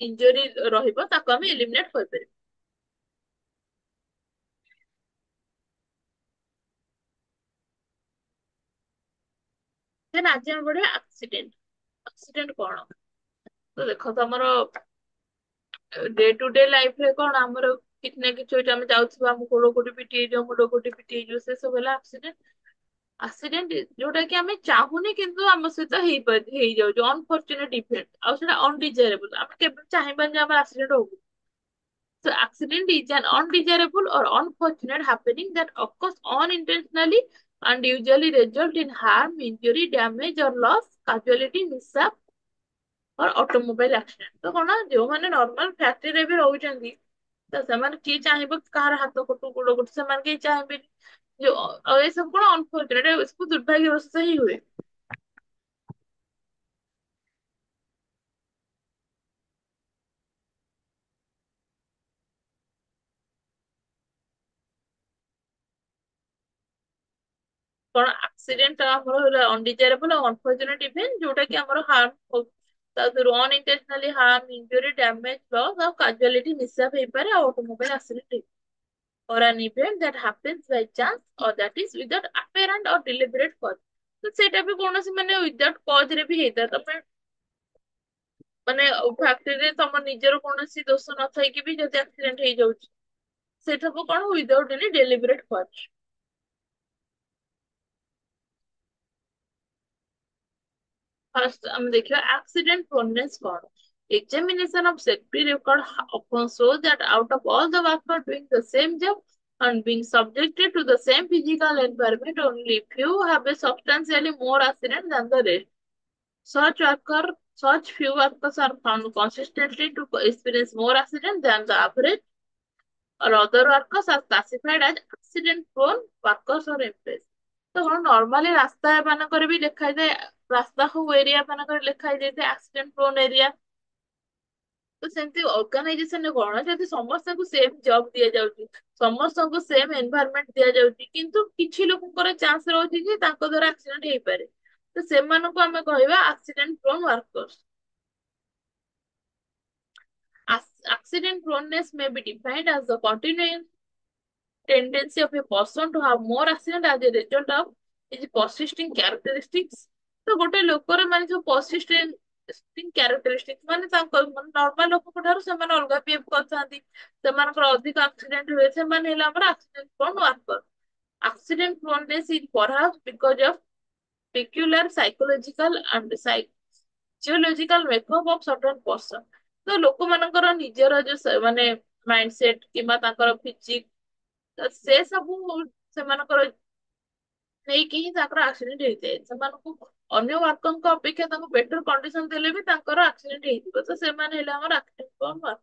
ଇଞ୍ଜୁରୀ ରହିବ ତାକୁ ଆମେ ଏଲିମିନେଟ କରିପାରିବା। ଦେନ୍ ଆଜି ଆମେ ପଢିବା ଆକ୍ସିଡେଣ୍ଟ। ଆକ୍ସିଡେଣ୍ଟ କଣ? ତ ଦେଖ ତମର ଡେ ଟୁ ଡେ ଲାଇଫ ରେ କଣ ଆମର କିଛି ନା କିଛି ହଉଛି, ଆମେ ଯାଉଥିବା ଆମ ଗୋଡ କୋଉଠି ପିଟି ହେଇଯିବ, ମୁଣ୍ଡ କୋଉଠି ପିଟି ହେଇଯିବ, ସେ ସବୁ ହେଲା ଆକ୍ସିଡେଣ୍ଟ। ଆକ୍ସିଡେଣ୍ଟ ଯୋଉଟା କି ଆମେ ଚାହୁଁନି କିନ୍ତୁ ଆମ ସହିତ ହେଇଯାଉଛି, ଅନଫର୍ଚୁନେଟ ଇଭେଣ୍ଟ, ଆଉ ସେଟା ଅନଡିଜାରେବଲ, ଆମେ କେବେ ଚାହିଁବାନି ଯେ ଆମର ଆକ୍ସିଡେଣ୍ଟ ହଉ। So accident is an undesirable or unfortunate happening that occurs unintentionally and usually result in harm, injury, damage or loss, casualty, mishap or automobile accident। ତ କଣ, ଯୋଉମାନେ ନର୍ମାଲ ଫ୍ୟାକ୍ଟ୍ରିରେ ବି ରହୁଛନ୍ତି, ତ ସେମାନେ କିଏ ଚାହିଁବ କି କାହାର ହାତ କଟୁ ଗୋଡ କଟୁ, ସେମାନେ କେହି ଚାହିଁବେନି। ଯୋଉ ଆଉ ଏସବୁ କଣ ଅନଫର୍ଚୁନେଟ, ଏସବୁ ଦୁର୍ଭାଗ୍ୟବଶତ ହିଁ ହୁଏ। କଣ ଆକ୍ସିଡେଣ୍ଟ ଆମର ହେଲା ଅନଡିଜାରେବଲ ଆଉ ଅନଫର୍ଚୁନେଟ ଇଭେଣ୍ଟ, ଯୋଉଟା କି ଆମର ହାର୍ମ, ତା ଦେହରୁ ଅନଇଣ୍ଟେନସନାଲି ହାର୍ମ, ଇଞ୍ଜୁରୀ, ଡ୍ୟାମେଜ, ଲସ୍ ଆଉ କାଜୁଆଲିଟି ମିଶା ହେଇପାରେ, ଆଉ automobile accident or an event that happens by chance or that is without apparent or deliberate cause। ତ ସେଇଟା ବି କୌଣସି ମାନେ ୱିଦାଉଟ୍ କଜ୍ ରେ ବି ହେଇଥାଏ। ତମେ ମାନେ ଫ୍ୟାକ୍ଟ୍ରିରେ ତମ ନିଜର କୌଣସି ଦୋଷ ନଥାଇକି ବି ଯଦି ଆକ୍ସିଡେଣ୍ଟ ହେଇଯାଉଛି, ସେଇଟାକୁ କଣ ୱିଦାଉଟ୍ ଏନି ଡେଲିବରେଟ କଜ୍। ଫାର୍ଷ୍ଟ ଆମେ ଦେଖିବା accident proneness କଣ। Examination of safety record often shows that out of all the workers doing the same job and being subjected to the same physical environment, only few have a substantially more accident than the rest। Such worker, such few workers are found consistently to experience more accident than the average, or other workers are classified as accident prone workers or employees। ତ କଣ normally ରାସ୍ତା ମାନଙ୍କରେ ବି ଲେଖାଯାଏ, ରାସ୍ତା ହଉ area ମାନଙ୍କରେ ଲେଖା ହେଇଯାଇଥାଏ accident prone area. ତ ସେମିତି ଅର୍ଗାନାଇଜେସନରେ କଣ, ଯଦି ସମସ୍ତଙ୍କୁ ସେମ ଜବ ଦିଆଯାଉଛି, ସମସ୍ତଙ୍କୁ ସେମ ଏନଭାରମେଣ୍ଟ ଦିଆଯାଉଛି, କିନ୍ତୁ କିଛି ଲୋକଙ୍କର ଚାନ୍ସ ରହୁଛି ଯେ ତାଙ୍କ ଦ୍ଵାରା ଆକ୍ସିଡେଣ୍ଟ ହେଇପାରେ, ତ ସେମାନଙ୍କୁ ଆମେ କହିବା accident prone workers. Accident proneness may be defined as the continuing tendency of a person to have more accident as a result of his persisting characteristics। ତ ଗୋଟେ ଲୋକର ମାନେ ଯୋଉ persisting characteristics, ମାନେ ତାଙ୍କ ନର୍ମାଲ ଲୋକଙ୍କ ଠାରୁ ସେମାନେ ଅଲଗା ବିହେଭ କରିଥାନ୍ତି, ସେମାନଙ୍କର ଅଧିକ ଆକ୍ସିଡେଣ୍ଟ ହୁଏ, ସେମାନେ ହେଲେ ଆମର accident prone worker। Accident proneness is perhaps because of peculiar psychological and physiological makeup of certain person। ତ ଲୋକମାନଙ୍କର ନିଜର ଯୋଉ ମାନେ ମାଇଣ୍ଡ ସେଟ କିମ୍ବା ତାଙ୍କର ଫିଜିକ, ତ ସେ ସବୁ ସେମାନଙ୍କର ନେଇକି ହିଁ ତାଙ୍କର ଆକ୍ସିଡେଣ୍ଟ ହେଇଥାଏ। ସେମାନଙ୍କୁ ଅନ୍ୟ ୱାର୍କରଙ୍କ ଅପେକ୍ଷା ତାଙ୍କୁ ବେଟର କଣ୍ଡିସନ ଦେଲେ ବି ତାଙ୍କର ଆକ୍ସିଡେଣ୍ଟ ହେଇଯିବ, ତ ସେମାନେ ହେଲେ ଆମର accident prone worker.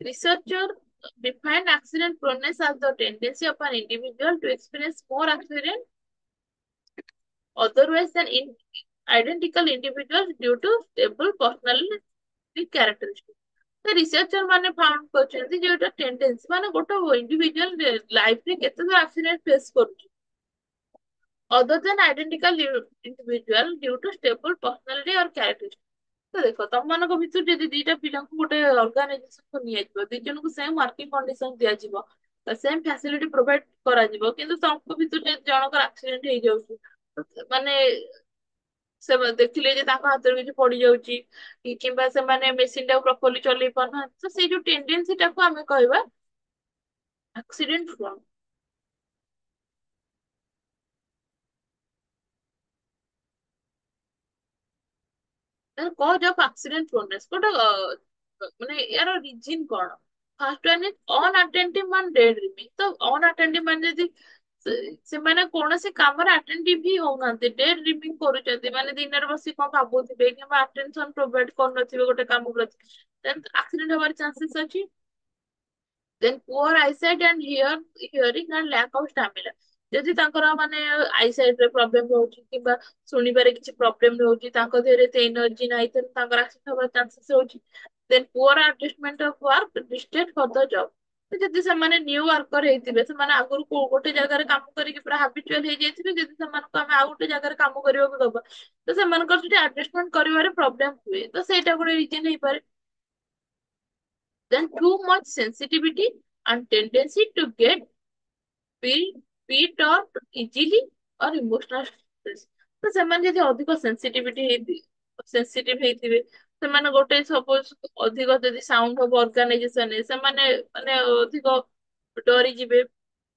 Researcher defined accident proneness as the tendency of an individual to experience more accident otherwise than in identical individuals due to stable personality characteristics. The researcher ମାନେ found କରିଛନ୍ତି ଯେ ଗୋଟେ tendency ମାନେ ଗୋଟେ individual life ରେ କେତେ ଥର accident face କରୁଛି other than identical individual due to stable personality or characteristics. ତ ଦେଖ ତମମାନଙ୍କ ଭିତରୁ ଯଦି ଦିଟା ପିଲାଙ୍କୁ ଗୋଟେ ଅର୍ଗାନାଇଜେସନକୁ ନିଆଯିବ ଦି ଜଣଙ୍କୁ ସେମ୍ ୱାର୍କିଂ କଣ୍ଡିସନ ଦିଆଯିବ ସେମ୍ ଫ୍ୟାସିଲିଟି ପ୍ରୋଭାଇଡ କରାଯିବ କିନ୍ତୁ ତମଙ୍କ ଭିତରୁ ଯଦି ଜଣଙ୍କର ଆକ୍ସିଡେଣ୍ଟ ହେଇଯାଉଛି ମାନେ ସେ ଦେଖିଲେ ଯେ ତାଙ୍କ ହାତରେ କିଛି ପଡିଯାଉଛି କିମ୍ବା ସେମାନେ ମେସିନ ଟାକୁ ପ୍ରପରଲି ଚଲେଇ ପାରୁନାହାନ୍ତି ତ ସେଇ ଯୋଉ ଟେଣ୍ଡେନ୍ସିଟାକୁ ଆମେ କହିବା accident prone. Cause of accident proneness ଗୋଟେ ମାନେ ୟାର ରିଜିନ କଣ? ଫାର୍ଷ୍ଟ ୱାନ୍ ଇଜ ଅନଆଟେଣ୍ଟିଭ ମାନେ ଡେଡ୍ ରିମିଂ। ତ ଅନଆଟେଣ୍ଟିଭ ମାନେ ଯଦି ସେମାନେ କୌଣସି କାମରେ ଆଟେଣ୍ଟିଭ ହିଁ ହଉନାହାନ୍ତି ଡେଡ୍ ରିମିଂ କରୁଛନ୍ତି ମାନେ ଦିନରେ ବସି କଣ ଭାବୁଥିବେ କିମ୍ବା ଆଟେନସନ ପ୍ରୋଭାଇଡ କରୁନଥିବେ ଗୋଟେ କାମ ପ୍ରତି ଦେନ୍ ଆକ୍ସିଡେଣ୍ଟ ହବାର ଚାନ୍ସେସ୍ ଅଛି। ଦେନ୍ ପୁଅର eyesight and hearing and lack of stamina. ଯଦି ତାଙ୍କର ମାନେ ଆଇସାଇଟ୍ ରେ ପ୍ରୋବ୍ଲେମ ରହୁଛି କିମ୍ବା ଶୁଣିବାରେ କିଛି ପ୍ରୋବ୍ଲେମ ରହୁଛି ତାଙ୍କ ଦେହରେ ଏତେ ଏନର୍ଜି ନାହିଁ ତେଣୁ ତାଙ୍କର ଆକ୍ସିଡେଣ୍ଟ ହବାର ଚାନ୍ସେସ୍ ରହୁଛି। ଦେନ୍ ପୁଅର adjustment of work distance for the job. ଯଦି ସେମାନେ ନ୍ୟୁ ୱାର୍କର ହେଇଥିବେ ସେମାନେ ଆଗରୁ ଗୋଟେ ଜାଗାରେ କାମ କରିକି ପୁରା ହାବିଚୁଆଲ ହେଇଯାଇଥିବେ ଯଦି ସେମାନଙ୍କୁ ଆମେ ଆଉ ଗୋଟେ ଜାଗାରେ କାମ କରିବାକୁ ଦବା ତ ସେମାନଙ୍କର ସେଠି ଆଡଜଷ୍ଟମେଣ୍ଟ କରିବାରେ ପ୍ରୋବ୍ଲେମ ହୁଏ ତ ସେଇଟା ଗୋଟେ ରିଜନ ହେଇପାରେ। Then too much sensitivity and tendency to get beat up easily or emotional stress। ତ ସେମାନେ ଯଦି ଅଧିକ ସେନ୍ସିଟିଭ ହେଇଥିବେ ସେମାନେ ଗୋଟେ ସପୋଜ ଅଧିକ ଯଦି ସାଉଣ୍ଡ ହବ ଅର୍ଗାନାଇଜେସନରେ ସେମାନେ ମାନେ ଅଧିକ ଡରିଯିବେ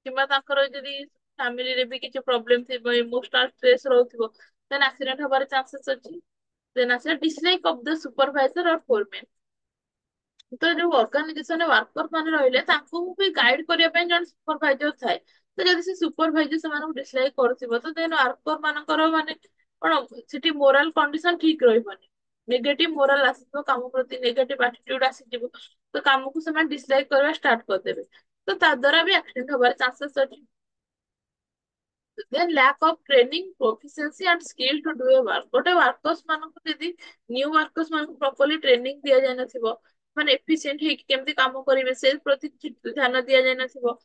କିମ୍ବା ତାଙ୍କର ଯଦି ଫ୍ୟାମିଲିରେ ବି କିଛି ପ୍ରୋବ୍ଲେମ ଥିବ ଇମୋସନାଲ ଷ୍ଟ୍ରେସ ରହୁଥିବ ଦେନ୍ ଆକ୍ସିଡେଣ୍ଟ ହବାର ଚାନ୍ସେସ୍ ଅଛି। ଦେନ୍ ଆସିଲା dislike of the supervisor or foreman. ତ ଯୋଉ ଅର୍ଗାନାଇଜେସନରେ ୱାର୍କର ମାନେ ରହିଲେ ତାଙ୍କୁ ବି ଗାଇଡ କରିବା ପାଇଁ ଜଣେ ସୁପରଭାଇଜର ଥାଏ। ତ ଯଦି ସେ ସୁପରଭାଇଜର ସେମାନଙ୍କୁ ଡିସଲାଇକ୍ କରୁଥିବ ତ ଦେନ୍ ୱାର୍କର ମାନଙ୍କର ମାନେ କଣ ସେଠି ମୋରାଲ କଣ୍ଡିସନ ଠିକ ରହିବନି। ନେଗେଟିଭ ମୋରାଲ ଆସିଯିବ କାମ ପ୍ରତି ନେଗେଟିଭ ଆଟିଟ୍ୟୁଡ ଆସିଯିବ ତ କାମକୁ ସେମାନେ ଡିସଲାଇକ୍ କରିବା ଷ୍ଟାର୍ଟ କରିଦେବେ ତ ତା ଦ୍ୱାରା ବି ଆକ୍ସିଡେଣ୍ଟ ହବାର ଚାନ୍ସେସ୍ ଅଛି। Then lack of training, proficiency and skill to do a work। ଗୋଟେ ୱାର୍କର୍ସ ମାନଙ୍କୁ ଯଦି ନ୍ୟୁ ୱାର୍କର୍ସ ମାନଙ୍କୁ ପ୍ରପରଲି ଟ୍ରେନିଂ ଦିଆଯାଇନଥିବ ମାନେ ଏଫିସିଏଣ୍ଟ ହେଇକି କେମିତି କାମ କରିବେ ସେ ପ୍ରତି ଧ୍ୟାନ ଦିଆଯାଇନଥିବ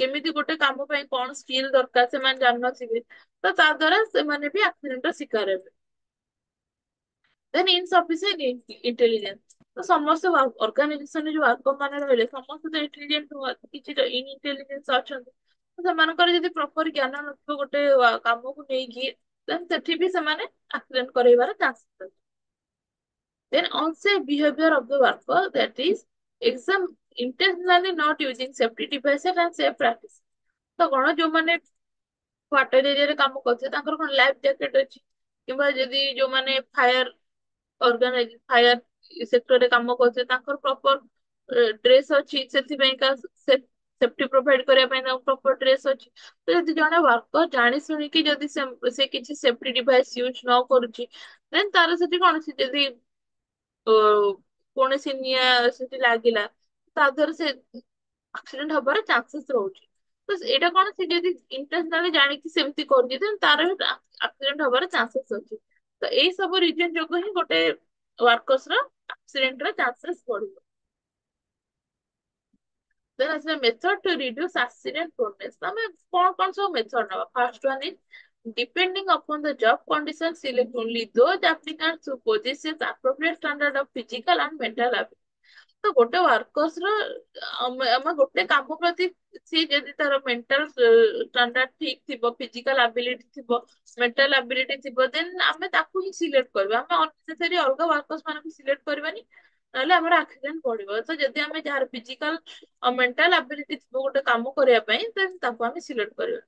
କେମିତି ଗୋଟେ କାମ ପାଇଁ କଣ ସ୍କିଲ୍ ଦରକାର ସେମାନେ ଜାଣିନଥିବେ ତ ତା ଦ୍ୱାରା ସେମାନେ ବି ଆକ୍ସିଡେଣ୍ଟର ଶିକାର ହେବେ। ଦେନ୍ ଇନସଫିସିଏଣ୍ଟ ଇଣ୍ଟେଲିଜେନ୍ସ। ତ ସମସ୍ତେ ଅର୍ଗାନାଇଜେସନରେ ଯୋଉ ୱାର୍କର ମାନେ ରହିଲେ ସମସ୍ତେ ତ ଇଣ୍ଟେଲିଜେଣ୍ଟ ନୁହଁ କିଛି ଇନଇଣ୍ଟେଲିଜେନ୍ସ ଅଛନ୍ତି। ତ ସେମାନଙ୍କର ଯଦି ପ୍ରପର ଜ୍ଞାନ ନଥିବ ଗୋଟେ କାମକୁ ନେଇକି ଦେନ୍ ସେଠି ବି ସେମାନେ ଆକ୍ସିଡେଣ୍ଟ କରେଇବାର ଚାନ୍ସେସ୍ ଅଛି। Then unsafe behavior of the worker, that is exam intentionally not using safety devices and safe practice। ତ କଣ ଯୋଉମାନେ କ୍ୱାର୍ଟର ଏରିଆରେ କାମ କରୁଥିବେ ତାଙ୍କର କଣ ଲାଇଫ ଜ୍ୟାକେଟ ଅଛି କିମ୍ବା ଯଦି ଯୋଉମାନେ ଫାୟାର ସେକ୍ଟରରେ କାମ କରୁଥିବେ ତାଙ୍କର ପ୍ରପର ଡ୍ରେସ୍ ଅଛି ସେଥିପାଇଁକା ସେଫ୍ଟି ପ୍ରୋଭାଇଡ କରିବା ପାଇଁ ତାଙ୍କ ପ୍ରପର ଡ୍ରେସ୍ ଅଛି। ତ ଯଦି ଜଣେ ୱାର୍କର ଜାଣି ଶୁଣିକି ଯଦି ସେ କିଛି ସେଫ୍ଟି ଡିଭାଇସ ୟୁଜ ନ କରୁଛି ଦେନ୍ ତାର ସେଠି କଣ ସେ ଯଦି ଅ, କୌଣସି ନିଆଁ ସେଠି ଲାଗିଲା ତା ଦ୍ୱାରା ସେ ଆକ୍ସିଡେଣ୍ଟ ହବାର ଚାନ୍ସେସ୍ ରହୁଛି। ତ ଏଇଟା କଣ ସେ ଯଦି ଇଣ୍ଟେନସନାଲି ଜାଣିକି ସେମିତି କରୁଛି ଦେନ୍ ତାର ଆକ୍ସିଡେଣ୍ଟ ହବାର ଚାନ୍ସେସ୍ ଅଛି। ତ ଏଇ ସବୁ ରିଜନ ଯୋଗୁ ହିଁ ଗୋଟେ ୱାର୍କର୍ସ ର ଆକ୍ସିଡେଣ୍ଟ ର ଚାନ୍ସେସ୍ ବଢିବ। ଦେନ୍ ଆସିଲା ମେଥଡ ଟୁ ରିଡ୍ୟୁସ ଆକ୍ସିଡେଣ୍ଟ ପ୍ରୋନେସ୍। ଆମେ କଣ ସବୁ ମେଥଡ ନବା? First one is depending upon the job conditions select only those applicants who possess appropriate standard of physical and mental ability। ତ ଗୋଟେ ୱାର୍କର୍ସ ର ଆମେ ଗୋଟେ କାମ ପ୍ରତି ସିଏ ଯଦି ତାର ମେଣ୍ଟାଲ ଷ୍ଟାଣ୍ଡାର୍ଡ ଠିକ ଥିବ ଫିଜିକାଲ ଆବିଲିଟି ଥିବ ମେଣ୍ଟାଲ ଆବିଲିଟି ଥିବ ଦେନ୍ ଆମେ ତାକୁ ହିଁ ସିଲେକ୍ଟ କରିବା ଆମେ ଅନନେସେସାରୀ ଅଲଗା ୱାର୍କର୍ସ ମାନଙ୍କୁ ସିଲେକ୍ଟ କରିବାନି ନହେଲେ ଆମର ଆକ୍ସିଡେଣ୍ଟ ବଢିବ। ତ ଯଦି ଆମେ ଯାହାର ଫିଜିକାଲ ଆଉ ମେଣ୍ଟାଲ ଆବିଲିଟି ଥିବ ଗୋଟେ କାମ କରିବା ପାଇଁ ଦେନ୍ ତାକୁ ଆମେ ସିଲେକ୍ଟ କରିବା।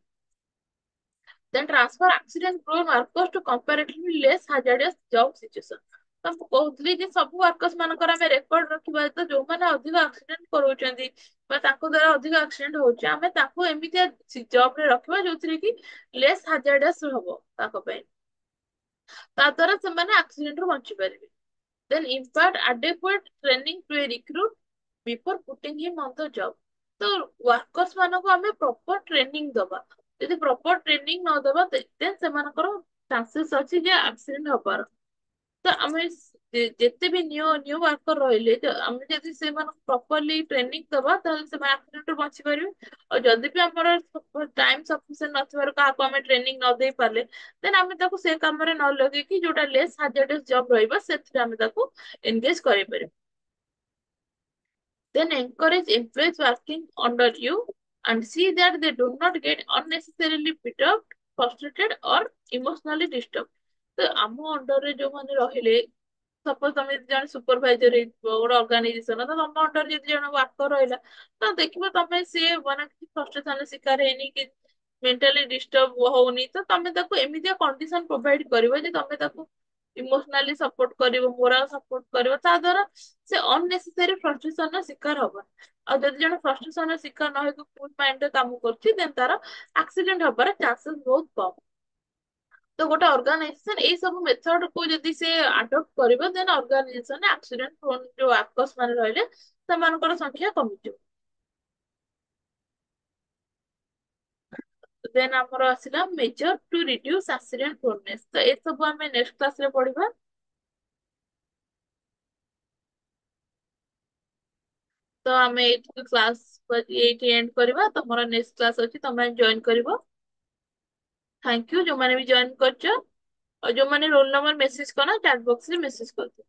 Then transfer accident prone workers to comparatively less hazardous job situation। ତ ମୁଁ କହୁଥିଲି ଯେ ସବୁ ୱାର୍କର୍ସ ମାନଙ୍କର ଆମେ ରେକର୍ଡ ରଖିବା ତ ଯୋଉମାନେ ଅଧିକ ଆକ୍ସିଡେଣ୍ଟ କରୁଛନ୍ତି ବା ତାଙ୍କ ଦ୍ଵାରା ଅଧିକ ଆକ୍ସିଡେଣ୍ଟ ହଉଛି ଆମେ ତାକୁ ଏମିତିଆ ଜବ ରେ ରଖିବା ଯୋଉଥିରେ କି ଲେସ୍ ହାଜାର୍ଡସ୍ ହବ ତାଙ୍କ ପାଇଁ ତା ଦ୍ଵାରା ସେମାନେ ଆକ୍ସିଡେଣ୍ଟ ରୁ ବଞ୍ଚି ପାରିବେ। Then impart adequate training to a recruit before putting him on the job. ତ ୱାର୍କର୍ସ ମାନଙ୍କୁ ଆମେ ପ୍ରପର ଟ୍ରେନିଂ ଦବା। ଯଦି ପ୍ରପର ଟ୍ରେନିଂ ନ ଦବା ଦେନ୍ ସେମାନଙ୍କର ଚାନ୍ସେସ୍ ଅଛି ଯେ ଆକ୍ସିଡେଣ୍ଟ ହବାର। ତ ଆମେ ଯେତେ ବି ନ୍ୟୁ ନ୍ୟୁ ୱାର୍କର ରହିଲେ ଆମେ ଯଦି ସେମାନଙ୍କୁ ପ୍ରପରଲି ଟ୍ରେନିଂ ଦବା ତାହେଲେ ସେମାନେ ଆକ୍ସିଡେଣ୍ଟରୁ ବଞ୍ଚି ପାରିବେ। ଆଉ ଯଦି ବି ଆମର ଟାଇମ ସଫିସିଏଣ୍ଟ ନଥିବାରୁ କାହାକୁ ଆମେ ଟ୍ରେନିଂ ନ ଦେଇ ପାରିଲେ ଦେନ୍ ଆମେ ତାକୁ ସେ କାମରେ ନ ଲଗେଇକି ଯୋଉଟା ଲେସ୍ ହାଜardous ଜବ୍ ରହିବ ସେଥିରେ ଆମେ ତାକୁ ଏନଗେଜ କରିପାରିବା। Then encourage employees working under you and see that they do not get unnecessarily perturbed, frustrated or emotionally disturbed। ତ ଆମ ଅଣ୍ଡରରେ ଯୋଉମାନେ ରହିଲେ ସପୋଜ ତମେ ଯଦି ଜଣେ ସୁପରଭାଇଜର ହେଇଥିବ ଗୋଟେ ଅର୍ଗାନାଇଜେସନ ତ ତମ ଅଣ୍ଡରରେ ଯଦି ଜଣେ ୱାର୍କର ରହିଲା ତ ଦେଖିବ ତମେ ସିଏ ମାନେ କିଛି ଫ୍ରଷ୍ଟ୍ରେସନ ଶିକାର ହେଇନି କି ମେଣ୍ଟାଲି ଡିଷ୍ଟର୍ବ ହଉନି ତ ତମେ ତାକୁ ଏମିତିଆ କଣ୍ଡିସନ ପ୍ରୋଭାଇଡ କରିବ ଯେ ତମେ ତାକୁ ଇମୋସନାଲି ସପୋର୍ଟ କରିବ ମୋରାଲ ସପୋର୍ଟ କରିବ ତା ଦ୍ଵାରା ସେ ଅନନେସେସାରୀ ଫ୍ରଷ୍ଟ୍ରେସନ ର ଶିକାର ହବନି। ଆଉ ଯଦି ଜଣେ ଫ୍ରଷ୍ଟ୍ରେସନ ର ଶିକାର ନ ହେଇକି କୁଲ ମାଇଣ୍ଡରେ କାମ କରୁଛି ଦେନ୍ ତାର ଆକ୍ସିଡେଣ୍ଟ ହବାର ଚାନ୍ସେସ୍ ବହୁତ କମ୍। ତ ଗୋଟେ ଅର୍ଗାନାଇଜେସନ ଏଇ ସବୁ ମେଥଡ କୁ ଯଦି ସେ ଆଡପ୍ଟ କରିବ ଦେନ୍ ଅର୍ଗାନାଇଜେସନ ଆକ୍ସିଡେଣ୍ଟ ପ୍ରୋନ ଯୋଉ ୱାର୍କର୍ସ ମାନେ ରହିଲେ ସେମାନଙ୍କର ସଂଖ୍ୟା କମିଯିବ। ଦେନ୍ ଆମର ଆସିଲା ମେଜର ଟୁ ରିଡ୍ୟୁସ ଆକ୍ସିଡେଣ୍ଟ ପ୍ରୋନନେସ। ତ ଏସବୁ ଆମେ ନେକ୍ସଟ କ୍ଲାସ ରେ ପଢିବା। ତ ଆମେ ଏଇଠି କ୍ଲାସ ଏଇଠି ଏଣ୍ଡ କରିବା। ତମର ନେକ୍ସଟ କ୍ଲାସ ଅଛି ତମେ ଜଏନ କରିବ। ଥ୍ୟାଙ୍କ ୟୁ ଯୋଉମାନେ ବି ଜଏନ କରିଛ। ଆଉ ଯୋଉମାନେ ରୋଲ ନମ୍ବର ମେସେଜ କର ଚାଟ ବକ୍ସ ରେ ମେସେଜ କରିଦିଅ।